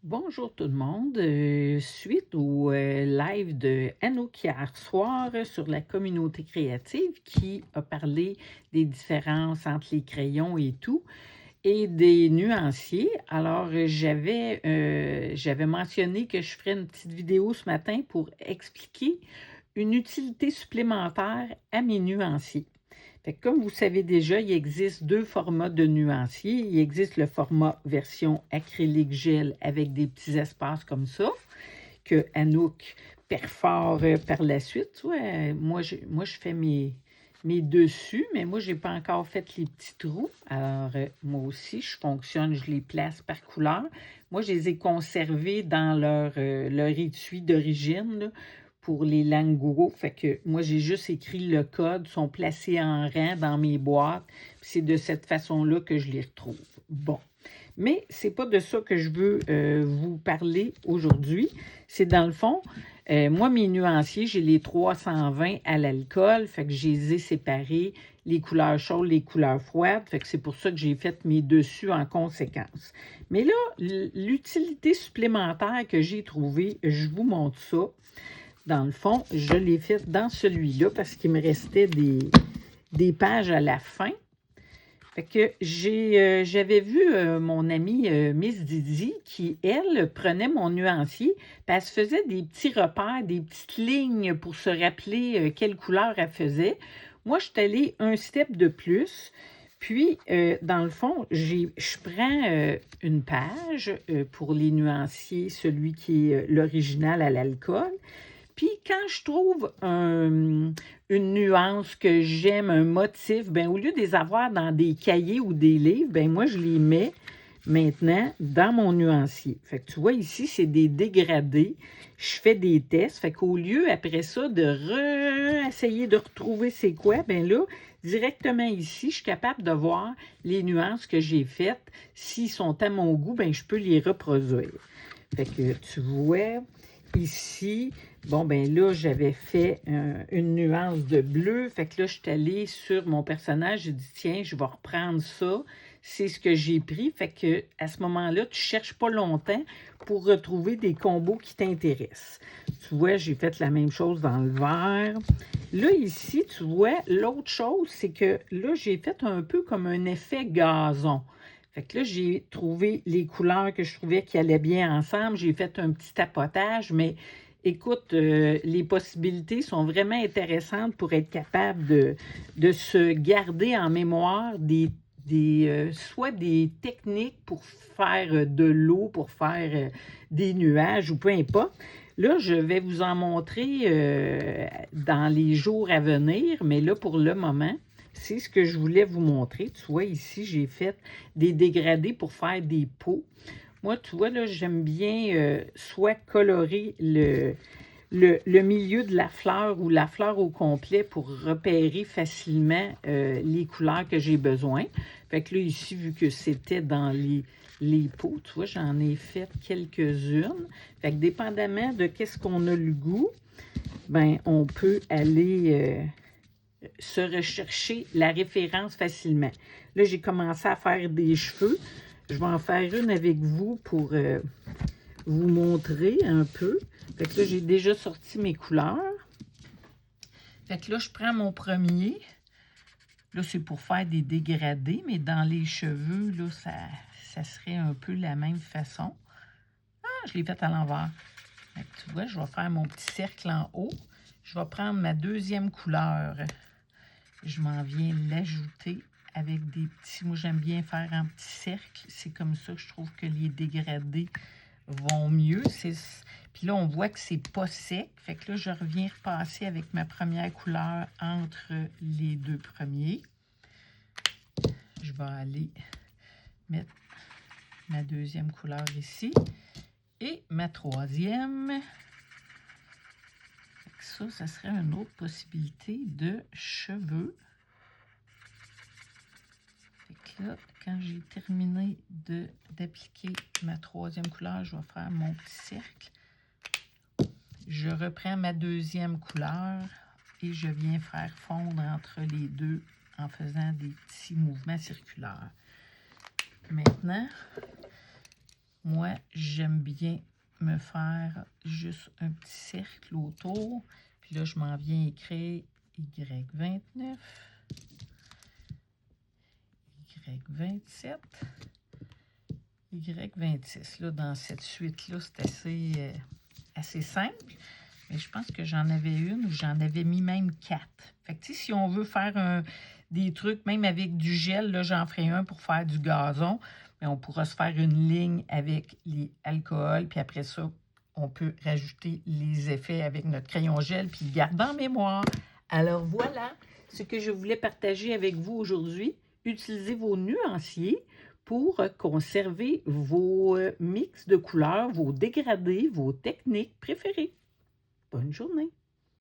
Bonjour tout le monde. Suite au live de Anouk hier soir sur la communauté créative qui a parlé des différences entre les crayons et tout et des nuanciers. Alors, j'avais mentionné que je ferais une petite vidéo ce matin pour expliquer une utilité supplémentaire à mes nuanciers. Fait que comme vous savez déjà, il existe deux formats de nuanciers. Il existe le format version acrylique gel avec des petits espaces comme ça, que Anouk perfore par la suite. Ouais, moi, je fais mes dessus, mais moi, je n'ai pas encore fait les petits trous. Alors, moi aussi, je fonctionne, je les place par couleur. Moi, je les ai conservés dans leur étui d'origine, là, pour les langourous. Fait que moi, j'ai juste écrit le code, sont placés en rang dans mes boîtes. C'est de cette façon-là que je les retrouve. Bon. Mais c'est pas de ça que je veux vous parler aujourd'hui. C'est dans le fond, moi, mes nuanciers, j'ai les 320 à l'alcool, fait que je les ai séparés, les couleurs chaudes, les couleurs froides, fait que c'est pour ça que j'ai fait mes dessus en conséquence. Mais là, l'utilité supplémentaire que j'ai trouvée, je vous montre ça. Dans le fond, je l'ai fait dans celui-là parce qu'il me restait des pages à la fin. Fait que j'avais vu mon amie Miss Didi qui, elle, prenait mon nuancier, puis elle se faisait des petits repères, des petites lignes pour se rappeler quelle couleur elle faisait. Moi, je suis allée un step de plus. Puis, dans le fond, je prends une page pour les nuanciers, celui qui est l'original à l'alcool. Puis quand je trouve une nuance que j'aime, un motif, ben au lieu de les avoir dans des cahiers ou des livres, ben moi je les mets maintenant dans mon nuancier. Fait que tu vois ici, c'est des dégradés. Je fais des tests. Fait qu'au lieu, après ça, de essayer de retrouver c'est quoi, ben là, directement ici, je suis capable de voir les nuances que j'ai faites. S'ils sont à mon goût, ben je peux les reproduire. Fait que tu vois, ici, bon, ben là, j'avais fait une nuance de bleu. Fait que là, je suis allée sur mon personnage. J'ai dit, tiens, je vais reprendre ça. C'est ce que j'ai pris. Fait que à ce moment-là, tu ne cherches pas longtemps pour retrouver des combos qui t'intéressent. Tu vois, j'ai fait la même chose dans le vert. Là, ici, tu vois, l'autre chose, c'est que là, j'ai fait un peu comme un effet gazon. Fait que là, j'ai trouvé les couleurs que je trouvais qui allaient bien ensemble. J'ai fait un petit tapotage, mais écoute, les possibilités sont vraiment intéressantes pour être capable de se garder en mémoire soit des techniques pour faire de l'eau, pour faire des nuages ou peu importe. Là, je vais vous en montrer dans les jours à venir, mais là, pour le moment, c'est ce que je voulais vous montrer. Tu vois, ici, j'ai fait des dégradés pour faire des pots. Moi, tu vois, là, j'aime bien soit colorer le milieu de la fleur ou la fleur au complet pour repérer facilement les couleurs que j'ai besoin. Fait que là, ici, vu que c'était dans les pots, tu vois, j'en ai fait quelques-unes. Fait que dépendamment de qu'est-ce qu'on a le goût, ben on peut aller se rechercher la référence facilement. Là, j'ai commencé à faire des cheveux. Je vais en faire une avec vous pour vous montrer un peu. Fait que là, j'ai déjà sorti mes couleurs. Fait que là, je prends mon premier. Là, c'est pour faire des dégradés, mais dans les cheveux, là, ça serait un peu la même façon. Ah, je l'ai fait à l'envers. Fait que tu vois, je vais faire mon petit cercle en haut. Je vais prendre ma deuxième couleur. Je m'en viens l'ajouter avec des petits... Moi, j'aime bien faire un petit cercle. C'est comme ça que je trouve que les dégradés vont mieux. Puis là, on voit que c'est pas sec. Fait que là, je reviens repasser avec ma première couleur entre les deux premiers. Je vais aller mettre ma deuxième couleur ici. Et ma troisième. Ça serait une autre possibilité de cheveux. Fait que là, quand j'ai terminé d'appliquer ma troisième couleur, je vais faire mon petit cercle. Je reprends ma deuxième couleur et je viens faire fondre entre les deux en faisant des petits mouvements circulaires. Maintenant, Moi, j'aime bien me faire juste un petit cercle autour. Puis là, je m'en viens écrire Y29, Y27, Y26. Là, dans cette suite-là, c'est assez simple. Mais je pense que j'en avais une où j'en avais mis même 4. Fait que si on veut faire des trucs, même avec du gel, là, j'en ferai un pour faire du gazon. Mais on pourra se faire une ligne avec les alcools. Puis après ça, on peut rajouter les effets avec notre crayon gel puis le garder en mémoire. Alors voilà ce que je voulais partager avec vous aujourd'hui. Utilisez vos nuanciers pour conserver vos mix de couleurs, vos dégradés, vos techniques préférées. Bonne journée!